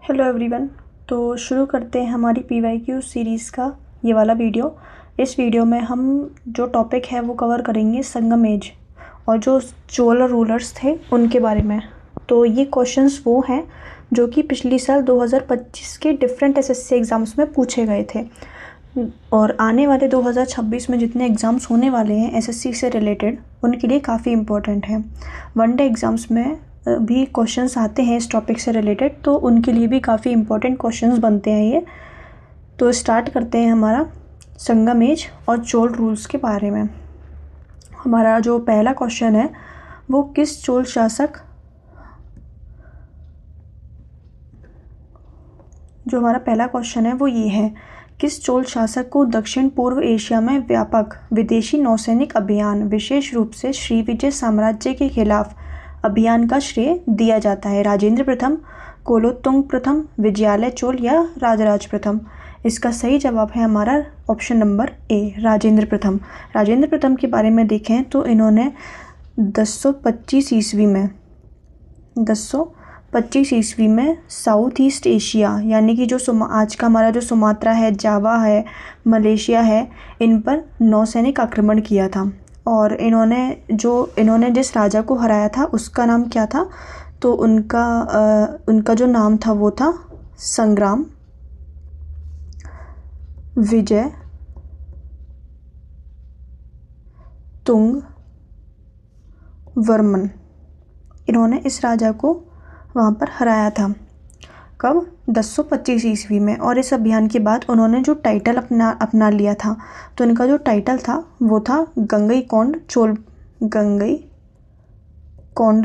Hello everyone. तो शुरू करते हैं हमारी PYQ सीरीज़ का ये वाला वीडियो। इस वीडियो में हम जो टॉपिक है वो कवर करेंगे संगम एज और जो चोल रूलर्स थे उनके बारे में। तो ये क्वेश्चंस वो हैं जो कि पिछली साल 2025 के डिफरेंट SSC एग्ज़ाम्स में पूछे गए थे और आने वाले 2026 में जितने एग्ज़ाम्स होने वाले हैं SSC से रिलेटेड उनके लिए काफ़ी इम्पोर्टेंट है। वनडे एग्ज़ाम्स में भी क्वेश्चंस आते हैं इस टॉपिक से रिलेटेड, तो उनके लिए भी काफ़ी इम्पोर्टेंट क्वेश्चंस बनते हैं ये। तो स्टार्ट करते हैं हमारा संगम एज और चोल रूल्स के बारे में। हमारा जो पहला क्वेश्चन है वो किस चोल शासक जो हमारा पहला क्वेश्चन है वो ये है, किस चोल शासक को दक्षिण पूर्व एशिया में व्यापक विदेशी नौसैनिक अभियान विशेष रूप से श्रीविजय साम्राज्य के खिलाफ अभियान का श्रेय दिया जाता है? राजेंद्र प्रथम, कुलोत्तुंग प्रथम, विजयालय चोल या राजराज प्रथम? इसका सही जवाब है हमारा ऑप्शन नंबर ए, राजेंद्र प्रथम। राजेंद्र प्रथम के बारे में देखें तो इन्होंने 1025 ईस्वी में साउथ ईस्ट एशिया यानी कि जो आज का हमारा जो सुमात्रा है, जावा है, मलेशिया है, इन पर नौसैनिक आक्रमण किया था। और इन्होंने जिस राजा को हराया था उसका नाम क्या था? तो उनका जो नाम था वो था संग्राम विजय तुंग वर्मन। इन्होंने इस राजा को वहाँ पर हराया था। कब? 1025 ईस्वी में। और इस अभियान के बाद उन्होंने जो टाइटल अपना लिया था, तो इनका जो टाइटल था वो था गंगईकोंड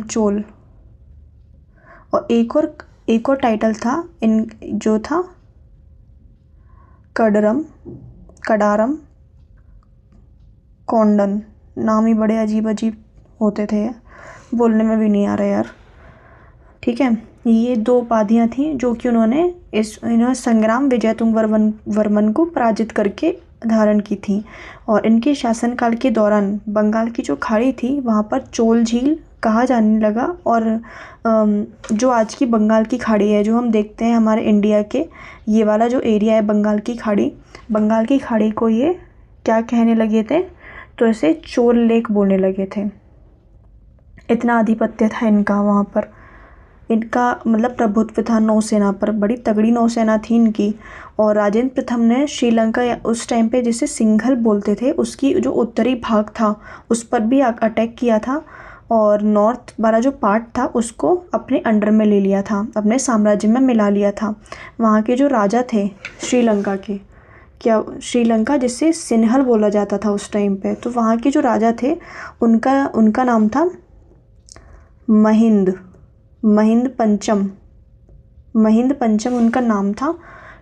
चोल। और एक और टाइटल था जो था कडारम कोंडन। नाम ही बड़े अजीब होते थे, बोलने में भी नहीं आ रहा यार। ठीक है, ये दो उपाधियाँ थीं जो कि इन्होंने संग्राम विजयतुंग वर्मन को पराजित करके धारण की थी। और इनके शासनकाल के दौरान बंगाल की जो खाड़ी थी वहाँ पर चोल झील कहा जाने लगा। और जो आज की बंगाल की खाड़ी है, जो हम देखते हैं हमारे इंडिया के, ये वाला जो एरिया है बंगाल की खाड़ी को ये क्या कहने लगे थे? तो इसे चोल लेक बोलने लगे थे। इतना आधिपत्य था इनका वहाँ पर। इनका मतलब प्रभुत्व था नौसेना पर, बड़ी तगड़ी नौसेना थी इनकी। और राजेंद्र प्रथम ने श्रीलंका या उस टाइम पे जिसे सिंघल बोलते थे उसकी जो उत्तरी भाग था उस पर भी अटैक किया था। और नॉर्थ वाला जो पार्ट था उसको अपने अंडर में ले लिया था, अपने साम्राज्य में मिला लिया था। वहाँ के जो राजा थे श्रीलंका जिसे सिन्हल बोला जाता था उस टाइम पे, तो वहाँ के जो राजा थे उनका नाम था महिंद पंचम उनका नाम था।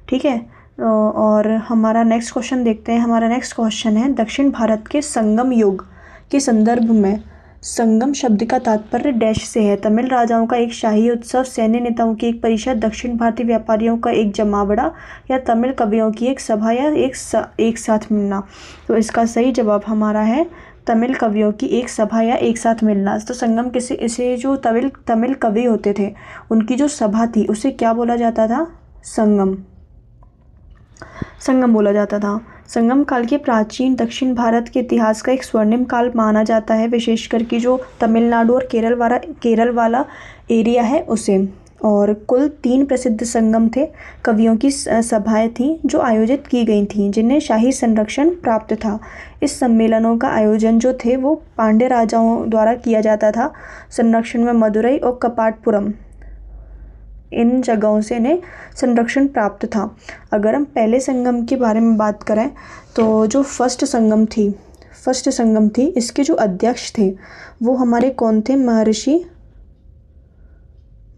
ठीक है, और हमारा नेक्स्ट क्वेश्चन देखते हैं। हमारा नेक्स्ट क्वेश्चन है, दक्षिण भारत के संगम युग के संदर्भ में संगम शब्द का तात्पर्य डैश से है? तमिल राजाओं का एक शाही उत्सव, सैन्य नेताओं की एक परिषद, दक्षिण भारतीय व्यापारियों का एक जमावड़ा, या तमिल कवियों की एक सभा, या एक साथ मिलना? तो इसका सही जवाब हमारा है तमिल कवियों की एक सभा या एक साथ मिलना। तो संगम इसे जो तमिल कवि होते थे उनकी जो सभा थी उसे क्या बोला जाता था? संगम बोला जाता था। संगम काल के प्राचीन दक्षिण भारत के इतिहास का एक स्वर्णिम काल माना जाता है, विशेषकर कि जो तमिलनाडु और केरल वाला एरिया है उसे। और कुल 3 प्रसिद्ध संगम थे, कवियों की सभाएं थीं जो आयोजित की गई थीं, जिन्हें शाही संरक्षण प्राप्त था। इस सम्मेलनों का आयोजन जो थे वो पांड्य राजाओं द्वारा किया जाता था। संरक्षण में मदुरई और कपाटपुरम, इन जगहों से इन्हें संरक्षण प्राप्त था। अगर हम पहले संगम के बारे में बात करें तो जो फर्स्ट संगम थी इसके जो अध्यक्ष थे वो हमारे कौन थे?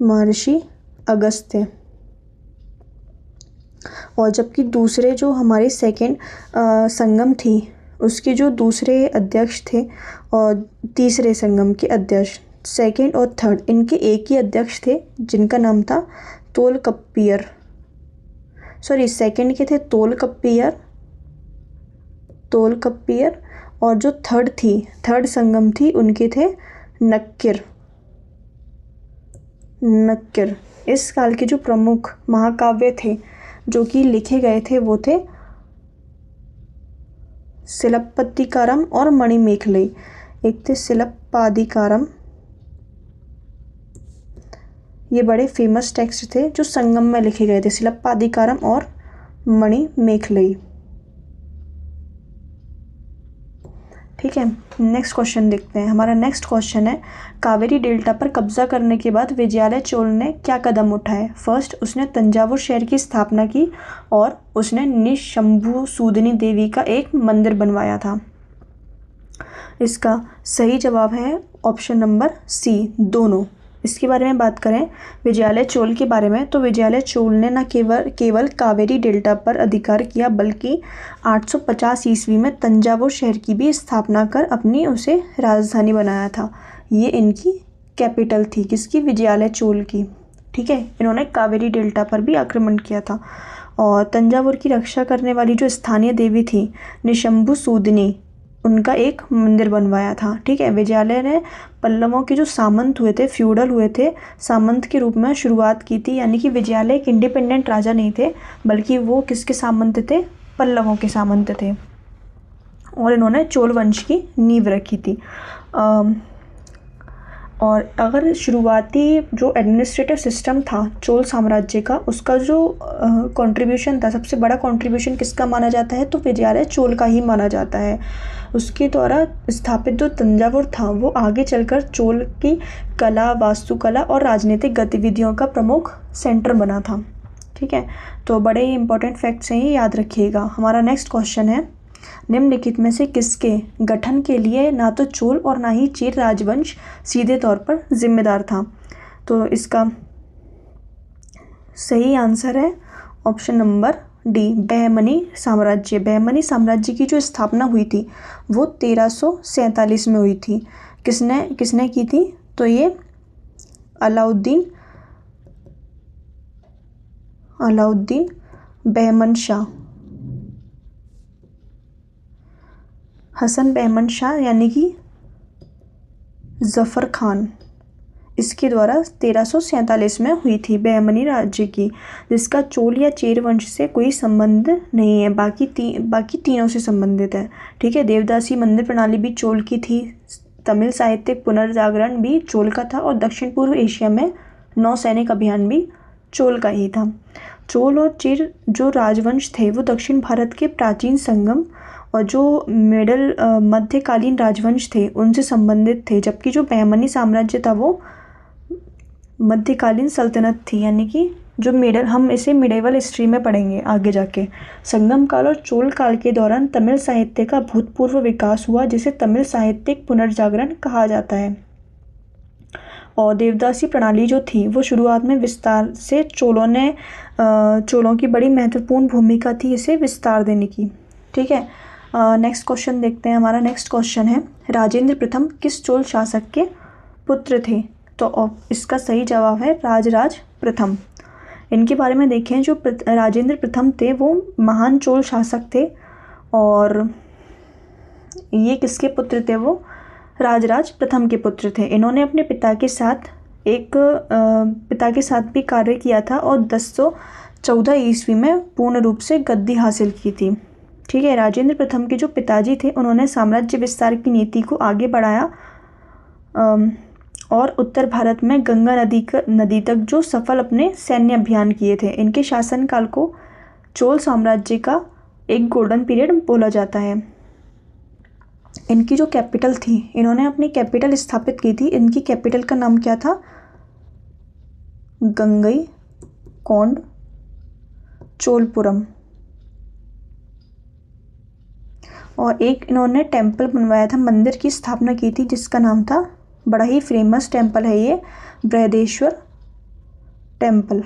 महर्षि अगस्त थे। और जबकि दूसरे जो हमारे सेकंड संगम थी उसके जो दूसरे अध्यक्ष थे और तीसरे संगम के अध्यक्ष, सेकंड और थर्ड, इनके एक ही अध्यक्ष थे जिनका नाम था सेकंड के थे तोलकप्पियर, और जो थर्ड संगम थी उनके थे नक्किर। इस काल के जो प्रमुख महाकाव्य थे जो कि लिखे गए थे वो थे सिलप्पतिकारम और मणिमेखलई। एक थे सिलप्पादिकारम, ये बड़े फेमस टेक्स्ट थे जो संगम में लिखे गए थे, सिलप्पादिकारम और मणिमेखलई। ठीक है, नेक्स्ट क्वेश्चन देखते हैं। हमारा नेक्स्ट क्वेश्चन है, कावेरी डेल्टा पर कब्जा करने के बाद विजयालय चोल ने क्या कदम उठाए? फर्स्ट, उसने तंजावुर शहर की स्थापना की और उसने निशंभुसूदिनी देवी का एक मंदिर बनवाया था। इसका सही जवाब है ऑप्शन नंबर सी, दोनों। इसके बारे में बात करें विजयालय चोल के बारे में, तो विजयालय चोल ने न केवल कावेरी डेल्टा पर अधिकार किया बल्कि 850 ईस्वी में तंजावुर शहर की भी स्थापना कर अपनी उसे राजधानी बनाया था। ये इनकी कैपिटल थी, किसकी? विजयालय चोल की। ठीक है, इन्होंने कावेरी डेल्टा पर भी आक्रमण किया था और तंजावुर की रक्षा करने वाली जो स्थानीय देवी थी निशंभुसूदिनी, उनका एक मंदिर बनवाया था। ठीक है, विजयालय ने पल्लवों के जो सामंत हुए थे, फ्यूडल हुए थे, सामंत के रूप में शुरुआत की थी। यानी कि विजयालय एक इंडिपेंडेंट राजा नहीं थे बल्कि वो किसके सामंत थे? पल्लवों के सामंत थे और इन्होंने चोल वंश की नींव रखी थी। और अगर शुरुआती जो एडमिनिस्ट्रेटिव सिस्टम था चोल साम्राज्य का, उसका जो कंट्रीब्यूशन था, सबसे बड़ा कंट्रीब्यूशन किसका माना जाता है? तो विजयालय चोल का ही माना जाता है। उसके द्वारा स्थापित जो तंजावुर था वो आगे चलकर चोल की कला, वास्तुकला और राजनीतिक गतिविधियों का प्रमुख सेंटर बना था। ठीक है, तो बड़े ही इंपॉर्टेंट फैक्ट्स हैं, ये याद रखिएगा। हमारा नेक्स्ट क्वेश्चन है, निम्नलिखित में से किसके गठन के लिए ना तो चोल और ना ही चेर राजवंश सीधे तौर पर जिम्मेदार था? तो इसका सही आंसर है ऑप्शन नंबर डी, बहमनी साम्राज्य। बहमनी साम्राज्य की जो स्थापना हुई थी वो 1347 में हुई थी। किसने की थी? तो ये अलाउद्दीन बहमन शाह, हसन बहमन शाह यानी कि जफ़र खान, इसके द्वारा 1347 में हुई थी बहमनी राज्य की, जिसका चोल या चेर वंश से कोई संबंध नहीं है, बाकी तीनों से संबंधित है। ठीक है, देवदासी मंदिर प्रणाली भी चोल की थी, तमिल साहित्यिक पुनर्जागरण भी चोल का था और दक्षिण पूर्व एशिया में नौसैनिक अभियान भी चोल का ही था। चोल और चेर जो राजवंश थे वो दक्षिण भारत के प्राचीन संगम और जो मध्यकालीन राजवंश थे उनसे संबंधित थे, जबकि जो बहमनी साम्राज्य था वो मध्यकालीन सल्तनत थी। यानी कि जो हम इसे मिडेवल हिस्ट्री में पढ़ेंगे आगे जाके। संगम काल और चोल काल के दौरान तमिल साहित्य का भूतपूर्व विकास हुआ जिसे तमिल साहित्यिक पुनर्जागरण कहा जाता है। और देवदासी प्रणाली जो थी वो शुरुआत में विस्तार से चोलों की बड़ी महत्वपूर्ण भूमिका थी इसे विस्तार देने की। ठीक है, नेक्स्ट क्वेश्चन देखते हैं। हमारा नेक्स्ट क्वेश्चन है, राजेंद्र प्रथम किस चोल शासक के पुत्र थे? तो इसका सही जवाब है राजराज प्रथम। इनके बारे में देखें, जो राजेंद्र प्रथम थे वो महान चोल शासक थे और ये किसके पुत्र थे? वो राजराज प्रथम के पुत्र थे। इन्होंने अपने पिता के साथ भी कार्य किया था और 1014 ईस्वी में पूर्ण रूप से गद्दी हासिल की थी। ठीक है, राजेंद्र प्रथम के जो पिताजी थे उन्होंने साम्राज्य विस्तार की नीति को आगे बढ़ाया और उत्तर भारत में गंगा नदी तक जो सफल अपने सैन्य अभियान किए थे। इनके शासनकाल को चोल साम्राज्य का एक गोल्डन पीरियड बोला जाता है। इनकी जो कैपिटल थी, इन्होंने अपनी कैपिटल स्थापित की थी। इनकी कैपिटल का नाम क्या था? गंगईकोंड चोलपुरम। और एक इन्होंने टेम्पल बनवाया था, मंदिर की स्थापना की थी जिसका नाम था, बड़ा ही फेमस टेम्पल है ये, बृहदेश्वर टेम्पल।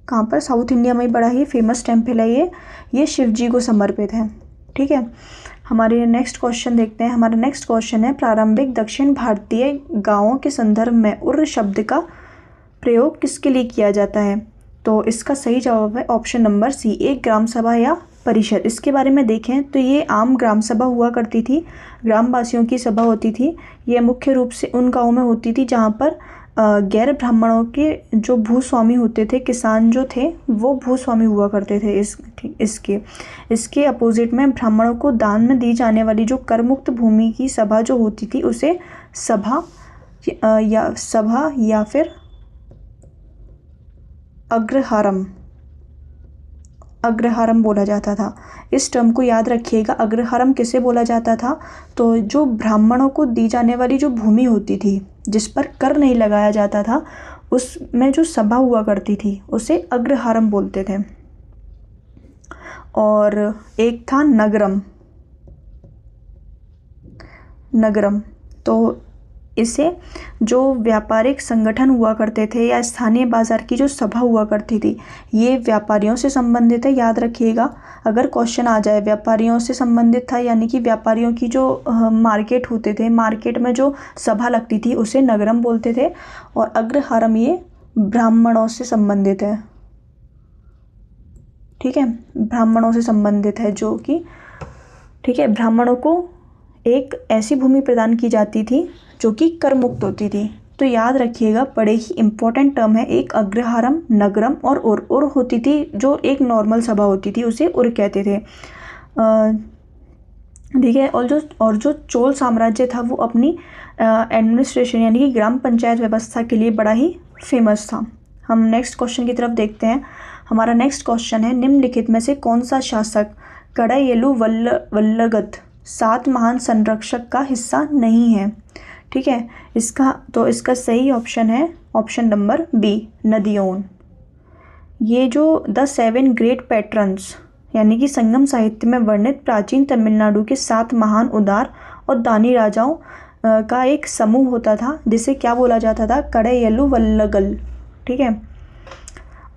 कहाँ पर? साउथ इंडिया में बड़ा ही फेमस टेम्पल है ये शिव जी को समर्पित है। ठीक है, हमारे नेक्स्ट क्वेश्चन देखते हैं। हमारा नेक्स्ट क्वेश्चन है, प्रारंभिक दक्षिण भारतीय गाँवों के संदर्भ में उर्र शब्द का प्रयोग किसके लिए किया जाता है? तो इसका सही जवाब है ऑप्शन नंबर सी, एक ग्राम सभा या परिषद। इसके बारे में देखें तो ये आम ग्राम सभा हुआ करती थी, ग्रामवासियों की सभा होती थी। ये मुख्य रूप से उन गाँवों में होती थी जहाँ पर गैर ब्राह्मणों के जो भूस्वामी होते थे, किसान जो थे वो भूस्वामी हुआ करते थे। इसके अपोजिट में ब्राह्मणों को दान में दी जाने वाली जो करमुक्त भूमि की सभा जो होती थी उसे सभा या फिर अग्रहारम बोला जाता था। इस टर्म को याद रखिएगा। अग्रहारम किसे बोला जाता था? तो जो ब्राह्मणों को दी जाने वाली जो भूमि होती थी जिस पर कर नहीं लगाया जाता था, उसमें जो सभा हुआ करती थी उसे अग्रहारम बोलते थे। और एक था नगरम। तो इसे जो व्यापारिक संगठन हुआ करते थे या स्थानीय बाजार की जो सभा हुआ करती थी, ये व्यापारियों से संबंधित है, याद रखिएगा। अगर क्वेश्चन आ जाए व्यापारियों से संबंधित था, यानी कि व्यापारियों की जो मार्केट होते थे, मार्केट में जो सभा लगती थी उसे नगरम बोलते थे। और अग्रहारम ये ब्राह्मणों से संबंधित है, ठीक है, ब्राह्मणों से संबंधित है जो कि, ठीक है, ब्राह्मणों को एक ऐसी भूमि प्रदान की जाती थी जो कि कर मुक्त होती थी। तो याद रखिएगा, बड़े ही इम्पोर्टेंट टर्म है, एक अग्रहारम, नगरम और उर होती थी। जो एक नॉर्मल सभा होती थी उसे उर कहते थे, ठीक है। और जो चोल साम्राज्य था वो अपनी एडमिनिस्ट्रेशन यानी कि ग्राम पंचायत व्यवस्था के लिए बड़ा ही फेमस था। हम नेक्स्ट क्वेश्चन की तरफ देखते हैं। हमारा नेक्स्ट क्वेश्चन है, निम्नलिखित में से कौन सा शासक कड़ायेलु वल्लगत 7 महान संरक्षक का हिस्सा नहीं है? ठीक है, इसका सही ऑप्शन है ऑप्शन नंबर बी, नदियोन। ये जो द 7 ग्रेट पैट्रन्स यानी कि संगम साहित्य में वर्णित प्राचीन तमिलनाडु के 7 महान उदार और दानी राजाओं का एक समूह होता था, जिसे क्या बोला जाता था? कड़ायेलु वल्लगल, ठीक है।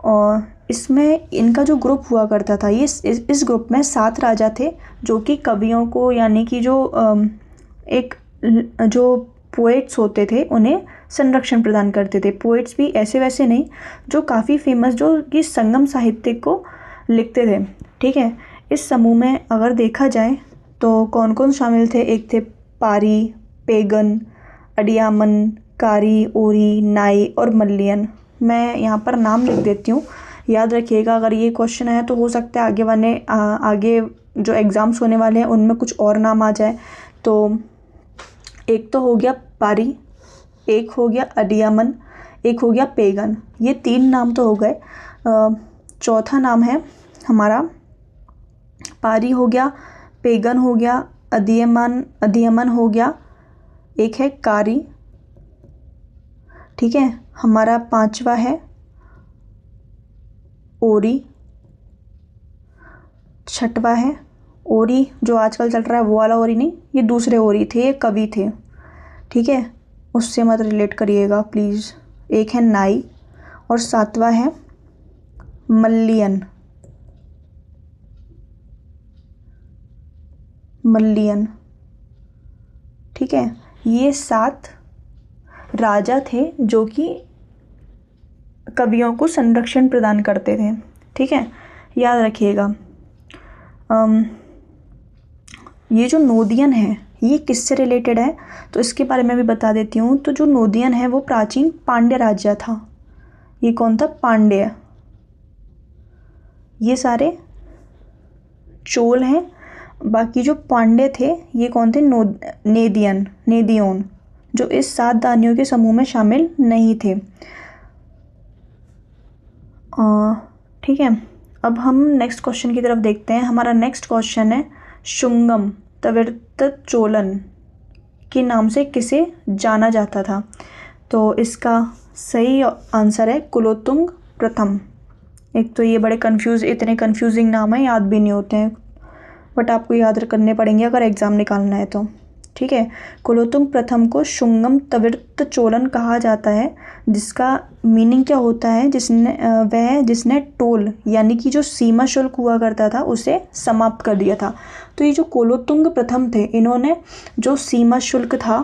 और इसमें इनका जो ग्रुप हुआ करता था, ये इस ग्रुप में 7 राजा थे जो कि कवियों को, यानी कि जो पोएट्स होते थे उन्हें संरक्षण प्रदान करते थे। पोएट्स भी ऐसे वैसे नहीं, जो काफ़ी फेमस, जो कि संगम साहित्य को लिखते थे, ठीक है। इस समूह में अगर देखा जाए तो कौन कौन शामिल थे? एक थे पारी, पेगन, अडियामन, कारी, ओरी, नाई और मल्लियन। मैं यहाँ पर नाम लिख देती हूँ, याद रखिएगा। अगर ये क्वेश्चन है तो हो सकता है आगे जो एग्ज़ाम्स होने वाले हैं उनमें कुछ और नाम आ जाए। तो एक तो हो गया पारी, एक हो गया अडियामन, एक हो गया पेगन। ये 3 नाम तो हो गए। चौथा नाम है हमारा पारी हो गया, पेगन हो गया, अदियमन हो गया, एक है कारी, ठीक है। हमारा 5वां है ओरी, 6वां है ओरी, जो आजकल चल रहा है वो वाला ओरी नहीं, ये दूसरे ओरी थे, ये कवि थे, ठीक है, उससे मत रिलेट करिएगा प्लीज़। एक है नाई और 7वां है मल्लियन, ठीक है। ये 7 राजा थे जो कि कवियों को संरक्षण प्रदान करते थे, ठीक है, याद रखिएगा। ये जो नोदियन है ये किससे रिलेटेड है तो इसके बारे में भी बता देती हूँ। तो जो नोदियन है वो प्राचीन पांड्य राज्य था। ये कौन था? पांड्य। ये सारे चोल हैं, बाकी जो पांड्य थे ये कौन थे? नेदियोन, जो इस 7 दानियों के समूह में शामिल नहीं थे, ठीक है। अब हम नेक्स्ट क्वेश्चन की तरफ देखते हैं। हमारा नेक्स्ट क्वेश्चन है, शुंगम तविर्त चोलन के नाम से किसे जाना जाता था? तो इसका सही आंसर है कुलोत्तुंग प्रथम। एक तो ये इतने कंफ्यूजिंग नाम है, याद भी नहीं होते हैं, बट आपको याद करने पड़ेंगे अगर एग्ज़ाम निकालना है तो, ठीक है। कुलोत्तुंग प्रथम को शुंगम तविर्त चोलन कहा जाता है, जिसका मीनिंग क्या होता है? जिसने टोल यानी कि जो सीमा शुल्क हुआ करता था उसे समाप्त कर दिया था। तो ये जो कुलोत्तुंग प्रथम थे, इन्होंने जो सीमा शुल्क था,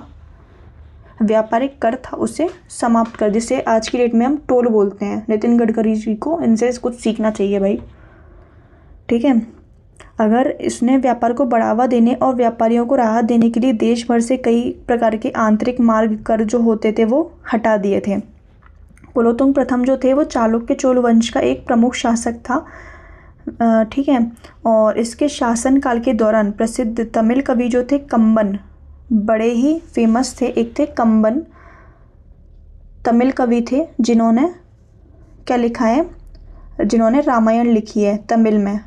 व्यापारिक कर था, उसे समाप्त कर, जिसे आज की डेट में हम टोल बोलते हैं। नितिन गडकरी जी को इनसे कुछ सीखना चाहिए भाई, ठीक है। अगर इसने व्यापार को बढ़ावा देने और व्यापारियों को राहत देने के लिए देश भर से कई प्रकार के आंतरिक मार्ग कर जो होते थे वो हटा दिए थे। कुलोत्तुंग प्रथम जो थे वो चालुक्य चोल वंश का एक प्रमुख शासक था। ठीक है, और इसके शासनकाल के दौरान प्रसिद्ध तमिल कवि जो थे कंबन, बड़े ही फेमस थे। एक थे कंबन, तमिल कवि थे जिन्होंने क्या लिखा है, जिन्होंने रामायण लिखी है तमिल में,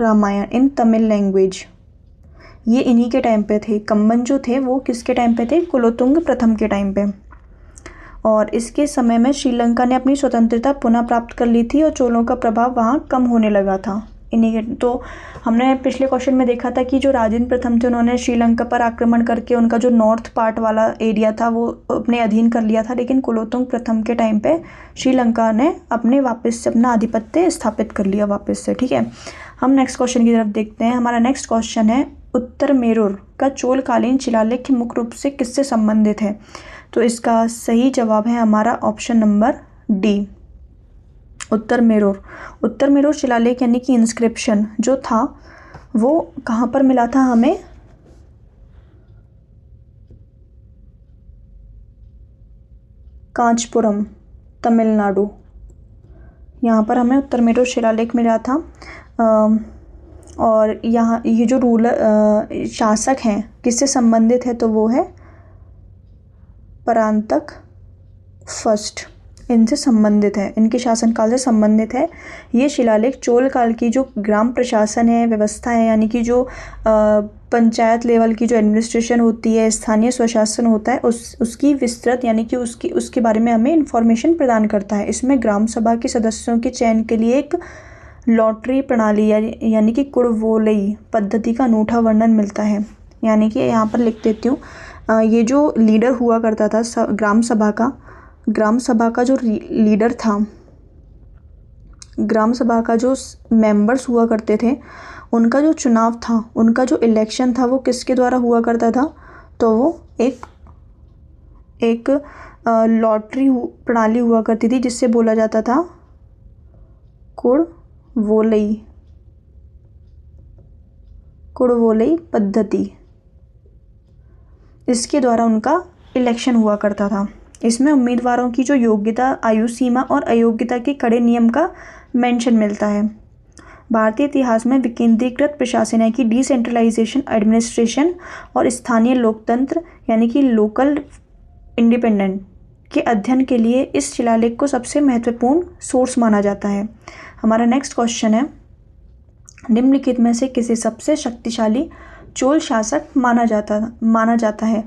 रामायण इन तमिल लैंग्वेज। ये इन्हीं के टाइम पे थे। कंबन जो थे वो किसके टाइम पे थे, कुलोत्तुंग प्रथम के टाइम पे। और इसके समय में श्रीलंका ने अपनी स्वतंत्रता पुनः प्राप्त कर ली थी और चोलों का प्रभाव वहाँ कम होने लगा था। इन्हीं के तो हमने पिछले क्वेश्चन में देखा था कि जो राजेंद्र प्रथम थे उन्होंने श्रीलंका पर आक्रमण करके उनका जो नॉर्थ पार्ट वाला एरिया था वो अपने अधीन कर लिया था, लेकिन कुलोत्तुंग प्रथम के टाइम पे श्रीलंका ने अपने वापस से अपना आधिपत्य स्थापित कर लिया वापस से। ठीक है, हम नेक्स्ट क्वेश्चन की तरफ देखते हैं। हमारा नेक्स्ट क्वेश्चन है, उत्तर मेरूर का चोलकालीन शिलालेख मुख्य रूप से किससे संबंधित है? तो इसका सही जवाब है हमारा ऑप्शन नंबर डी, उत्तर मेरूर। उत्तर मेरूर शिलालेख यानी कि इंस्क्रिप्शन जो था वो कहाँ पर मिला था हमें? कांचपुरम, तमिलनाडु। यहाँ पर हमें उत्तर मेरूर शिलालेख मिला था। और यहाँ ये जो रूलर शासक हैं किससे संबंधित है? तो वो है परांतक फर्स्ट, इनसे संबंधित है, इनके शासनकाल से संबंधित है। ये शिलालेख चोल काल की जो ग्राम प्रशासन है, व्यवस्था है, यानी कि जो पंचायत लेवल की जो एडमिनिस्ट्रेशन होती है, स्थानीय स्वशासन होता है, उसकी विस्तृत यानी कि उसके बारे में हमें इंफॉर्मेशन प्रदान करता है। इसमें ग्राम सभा के सदस्यों के चयन के लिए एक लॉटरी प्रणाली यानी कि कुड़वोलई पद्धति का अनूठा वर्णन मिलता है। यानी कि यहाँ पर लिख देती हूँ, ये जो लीडर हुआ करता था ग्राम सभा का जो लीडर था, ग्राम सभा का जो मेंबर्स हुआ करते थे, उनका जो चुनाव था, उनका जो इलेक्शन था वो किसके द्वारा हुआ करता था? तो वो एक लॉटरी प्रणाली हुआ करती थी जिससे बोला जाता था कुड़वोलई पद्धति। इसके द्वारा उनका इलेक्शन हुआ करता था। इसमें उम्मीदवारों की जो योग्यता, आयु सीमा और अयोग्यता के कड़े नियम का मेंशन मिलता है। भारतीय इतिहास में विकेंद्रीकृत प्रशासन है कि डिसेंट्रलाइजेशन, एडमिनिस्ट्रेशन और स्थानीय लोकतंत्र यानी कि लोकल इंडिपेंडेंट के अध्ययन के लिए इस शिलालेख को सबसे महत्वपूर्ण सोर्स माना जाता है। हमारा नेक्स्ट क्वेश्चन है, निम्नलिखित में से किसे सबसे शक्तिशाली चोल शासक माना जाता है?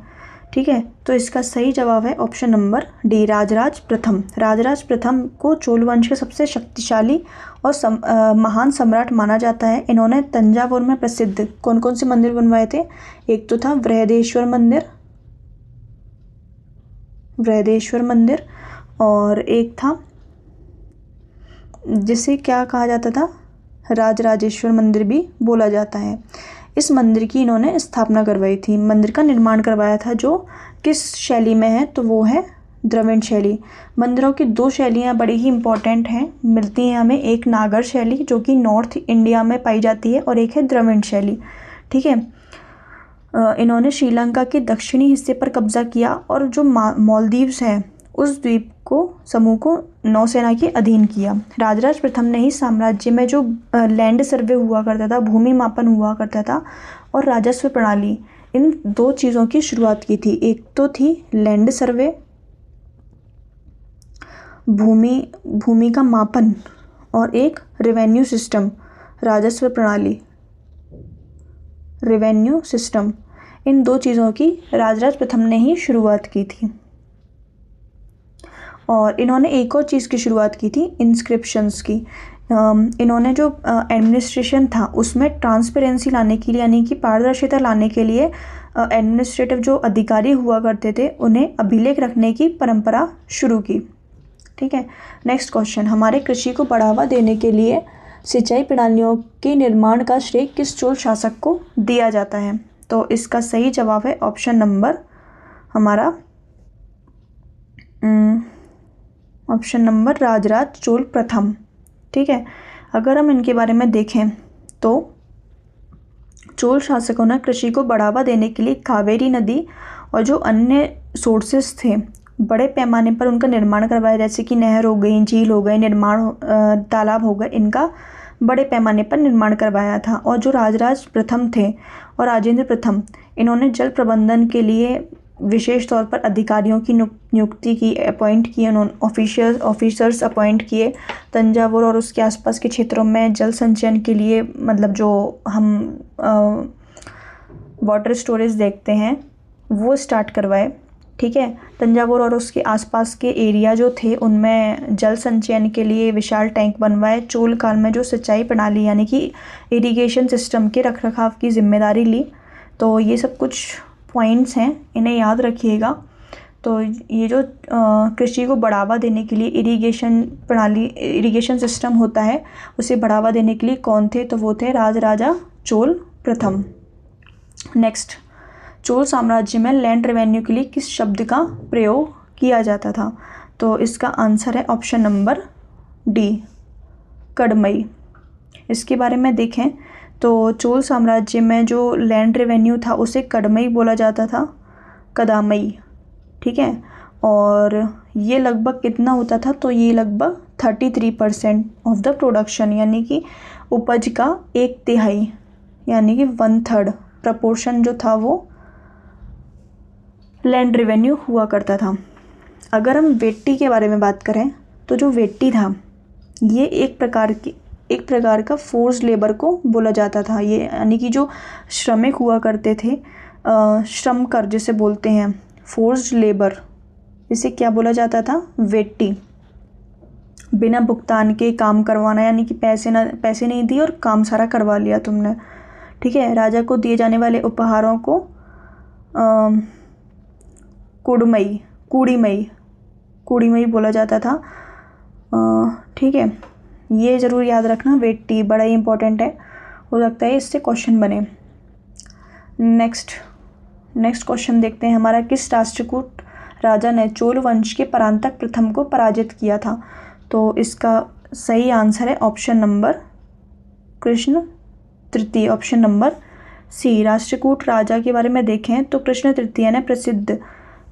ठीक है, तो इसका सही जवाब है ऑप्शन नंबर डी, राजराज प्रथम। राजराज प्रथम को चोल वंश के सबसे शक्तिशाली और महान सम्राट माना जाता है। इन्होंने तंजावुर में प्रसिद्ध कौन कौन से मंदिर बनवाए थे? एक तो था बृहदेश्वर मंदिर, और एक था जिसे क्या कहा जाता था, राजराजेश्वर मंदिर भी बोला जाता है। इस मंदिर की इन्होंने स्थापना करवाई थी, मंदिर का निर्माण करवाया था, जो किस शैली में है? तो वो है द्रविड़ शैली। मंदिरों की दो शैलियाँ बड़ी ही इम्पोर्टेंट हैं, मिलती हैं हमें, एक नागर शैली जो कि नॉर्थ इंडिया में पाई जाती है और एक है द्रविड़ शैली। ठीक है, इन्होंने श्रीलंका के दक्षिणी हिस्से पर कब्जा किया और जो मालदीव्स है उस द्वीप समूह को नौसेना के अधीन किया। राजराज प्रथम ने ही साम्राज्य में जो लैंड सर्वे हुआ करता था, भूमि मापन हुआ करता था, और राजस्व प्रणाली, इन दो चीज़ों की शुरुआत की थी। एक तो थी लैंड सर्वे, भूमि का मापन, और एक रेवेन्यू सिस्टम, राजस्व प्रणाली, रेवेन्यू सिस्टम। इन दो चीज़ों की राजराज प्रथम ने ही शुरुआत की थी। और इन्होंने एक और चीज़ की शुरुआत की थी, इंस्क्रिप्शंस की। इन्होंने जो एडमिनिस्ट्रेशन था उसमें ट्रांसपेरेंसी लाने के लिए यानी कि पारदर्शिता लाने के लिए एडमिनिस्ट्रेटिव जो अधिकारी हुआ करते थे उन्हें अभिलेख रखने की परंपरा शुरू की। ठीक है, नेक्स्ट क्वेश्चन, हमारे कृषि को बढ़ावा देने के लिए सिंचाई प्रणालियों के निर्माण का श्रेय किस चोल शासक को दिया जाता है? तो इसका सही जवाब है ऑप्शन नंबर हमारा ऑप्शन नंबर राजराज चोल प्रथम। ठीक है, अगर हम इनके बारे में देखें तो चोल शासकों ने कृषि को बढ़ावा देने के लिए कावेरी नदी और जो अन्य सोर्सेस थे बड़े पैमाने पर उनका निर्माण करवाया, जैसे कि नहर हो गई, झील हो गए, तालाब हो गए, इनका बड़े पैमाने पर निर्माण करवाया था। और जो राजराज प्रथम थे और राजेंद्र प्रथम, इन्होंने जल प्रबंधन के लिए विशेष तौर पर अधिकारियों की नियुक्ति की, अपॉइंट किए, उन्होंने ऑफिसर्स अपॉइंट किए। तंजावुर और उसके आसपास के क्षेत्रों में जल संचयन के लिए, मतलब जो हम वाटर स्टोरेज देखते हैं वो स्टार्ट करवाए। ठीक है, तंजावुर और उसके आसपास के एरिया जो थे उनमें जल संचयन के लिए विशाल टैंक बनवाए। चोल काल में जो सिंचाई प्रणाली यानी कि इरिगेशन सिस्टम के रखरखाव की जिम्मेदारी ली। तो ये सब कुछ पॉइंट्स हैं, इन्हें याद रखिएगा। तो ये जो कृषि को बढ़ावा देने के लिए इरिगेशन प्रणाली, इरिगेशन सिस्टम होता है, उसे बढ़ावा देने के लिए कौन थे? तो वो थे राजराजा चोल प्रथम। नेक्स्ट, चोल साम्राज्य में लैंड रेवेन्यू के लिए किस शब्द का प्रयोग किया जाता था? तो इसका आंसर है ऑप्शन नंबर डी, कड़मई। इसके बारे में देखें तो चोल साम्राज्य में जो लैंड रेवेन्यू था उसे कड़मई बोला जाता था, कदामई। ठीक है, और ये लगभग कितना होता था? तो ये लगभग 33% ऑफ द प्रोडक्शन, यानी कि उपज का 1/3, यानी कि 1/3 प्रपोर्शन जो था वो लैंड रेवेन्यू हुआ करता था। अगर हम वेट्टी के बारे में बात करें तो जो वेट्टी था ये एक प्रकार का फोर्स लेबर को बोला जाता था। ये यानी कि जो श्रमिक हुआ करते थे, श्रम कर जिसे बोलते हैं, फोर्स्ड लेबर, इसे क्या बोला जाता था? वेट्टी। बिना भुगतान के काम करवाना, यानी कि पैसे नहीं दिए और काम सारा करवा लिया तुमने। ठीक है, राजा को दिए जाने वाले उपहारों को कूड़ीमई बोला जाता था। ठीक है, ये ज़रूर याद रखना, वेट्टी बड़ा ही इंपॉर्टेंट है, हो सकता है इससे क्वेश्चन बने। नेक्स्ट क्वेश्चन देखते हैं हमारा, किस राष्ट्रकूट राजा ने चोल वंश के परांतक प्रथम को पराजित किया था? तो इसका सही आंसर है ऑप्शन नंबर कृष्ण तृतीय, ऑप्शन नंबर सी। राष्ट्रकूट राजा के बारे में देखें तो कृष्ण तृतीय ने प्रसिद्ध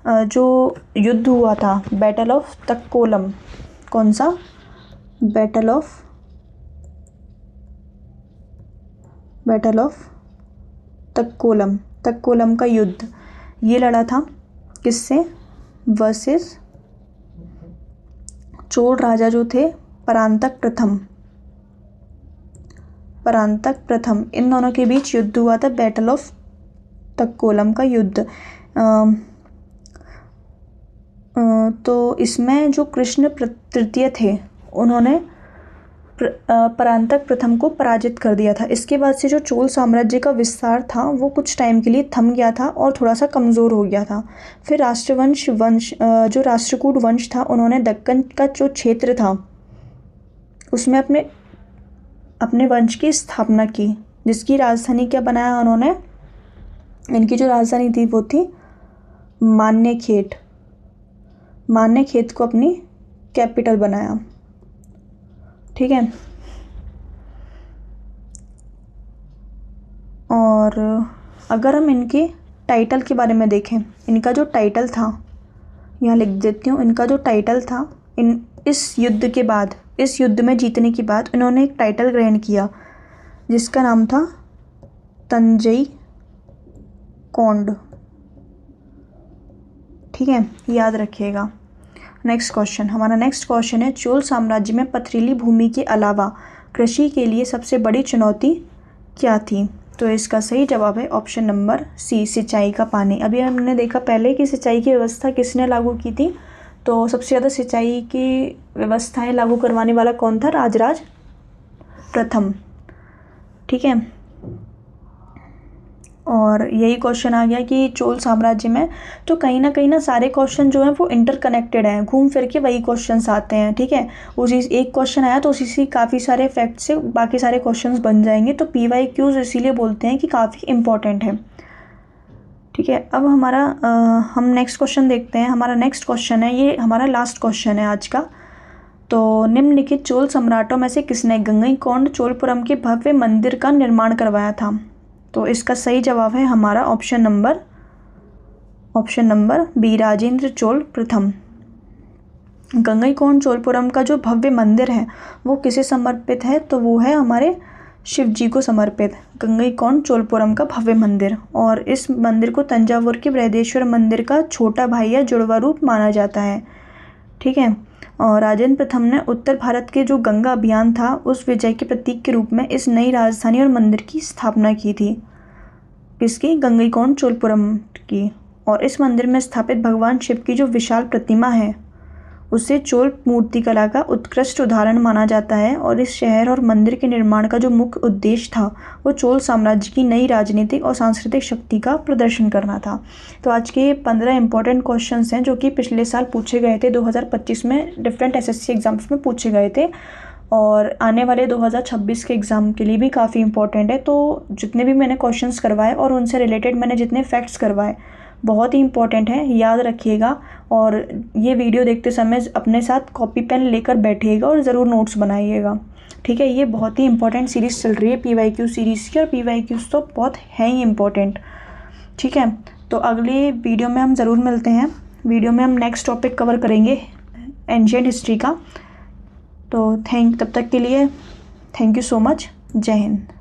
जो युद्ध हुआ था, बैटल ऑफ तक्कोलम, कौन सा? बैटल ऑफ तक्कोलम का युद्ध, ये लड़ा था किससे? वर्सेस चोल राजा जो थे परांतक प्रथम, इन दोनों के बीच युद्ध हुआ था, बैटल ऑफ तक्कोलम का युद्ध। तो इसमें जो कृष्ण तृतीय थे उन्होंने परांतक प्रथम को पराजित कर दिया था। इसके बाद से जो चोल साम्राज्य का विस्तार था वो कुछ टाइम के लिए थम गया था और थोड़ा सा कमज़ोर हो गया था। फिर जो राष्ट्रकूट वंश था उन्होंने दक्कन का जो क्षेत्र था उसमें अपने वंश की स्थापना की, जिसकी राजधानी क्या बनाया उन्होंने? इनकी जो राजधानी थी वो थी मान्यखेत को अपनी कैपिटल बनाया। ठीक है, और अगर हम इनके टाइटल के बारे में देखें, इनका जो टाइटल था, यहाँ लिख देती हूँ, इनका जो टाइटल था, इस युद्ध में जीतने के बाद इन्होंने एक टाइटल ग्रहण किया जिसका नाम था तंजई कोंड। ठीक है, याद रखिएगा। हमारा नेक्स्ट क्वेश्चन है, चोल साम्राज्य में पथरीली भूमि के अलावा कृषि के लिए सबसे बड़ी चुनौती क्या थी? तो इसका सही जवाब है ऑप्शन नंबर सी, सिंचाई का पानी। अभी हमने देखा पहले कि सिंचाई की व्यवस्था किसने लागू की थी, तो सबसे ज़्यादा सिंचाई की व्यवस्थाएं लागू करवाने वाला कौन था? राजराज प्रथम। ठीक है, और यही क्वेश्चन आ गया कि चोल साम्राज्य में तो कहीं ना सारे क्वेश्चन जो हैं वो इंटरकनेक्टेड हैं, घूम फिर के वही क्वेश्चंस आते हैं। ठीक है, उसी एक क्वेश्चन आया तो उसी से काफ़ी सारे फैक्ट से बाकी सारे क्वेश्चंस बन जाएंगे। तो PYQs इसीलिए बोलते हैं कि काफ़ी इम्पॉर्टेंट है। ठीक है, अब हम नेक्स्ट क्वेश्चन देखते हैं। हमारा नेक्स्ट क्वेश्चन है, ये हमारा लास्ट क्वेश्चन है आज का। तो निम्नलिखित चोल सम्राटों में से किसने गंगईकोंड चोलपुरम के भव्य मंदिर का निर्माण करवाया था? तो इसका सही जवाब है हमारा option number B, Rajendra Chola प्रथम। गंगईकोंड चोलपुरम का जो भव्य मंदिर है वो किसे समर्पित है? तो वो है हमारे शिव जी को समर्पित, गंगईकोंड चोलपुरम का भव्य मंदिर। और इस मंदिर को तंजावुर के बृहदेश्वर मंदिर का छोटा भाई या जुड़वा रूप माना जाता है। ठीक है। और राजेंद्र प्रथम ने उत्तर भारत के जो गंगा अभियान था उस विजय के प्रतीक के रूप में इस नई राजधानी और मंदिर की स्थापना की थी। किसकी? गंगईकोंड चोलपुरम की। और इस मंदिर में स्थापित भगवान शिव की जो विशाल प्रतिमा है उसे चोल मूर्तिकला का उत्कृष्ट उदाहरण माना जाता है। और इस शहर और मंदिर के निर्माण का जो मुख्य उद्देश्य था वो चोल साम्राज्य की नई राजनीतिक और सांस्कृतिक शक्ति का प्रदर्शन करना था। तो आज के 15 इंपॉर्टेंट क्वेश्चंस हैं जो कि पिछले साल पूछे गए थे, 2025 में डिफरेंट एसएससी एग्जाम्स में पूछे गए थे और आने वाले 2026 के एग्ज़ाम के लिए भी काफ़ी इंपॉर्टेंट है। तो जितने भी मैंने क्वेश्चंस करवाए और उनसे रिलेटेड मैंने जितने फैक्ट्स करवाए बहुत ही इंपॉर्टेंट है, याद रखिएगा। और ये वीडियो देखते समय अपने साथ कॉपी पेन लेकर बैठिएगा और ज़रूर नोट्स बनाइएगा। ठीक है। ये बहुत ही इंपॉर्टेंट सीरीज़ चल रही है PYQ सीरीज़ की, और PYQs तो बहुत है ही इम्पोर्टेंट। ठीक है। तो अगले वीडियो में हम ज़रूर मिलते हैं। वीडियो में हम नेक्स्ट टॉपिक कवर करेंगे एंशिएंट हिस्ट्री का। तो तब तक के लिए थैंक यू सो मच। जय हिंद।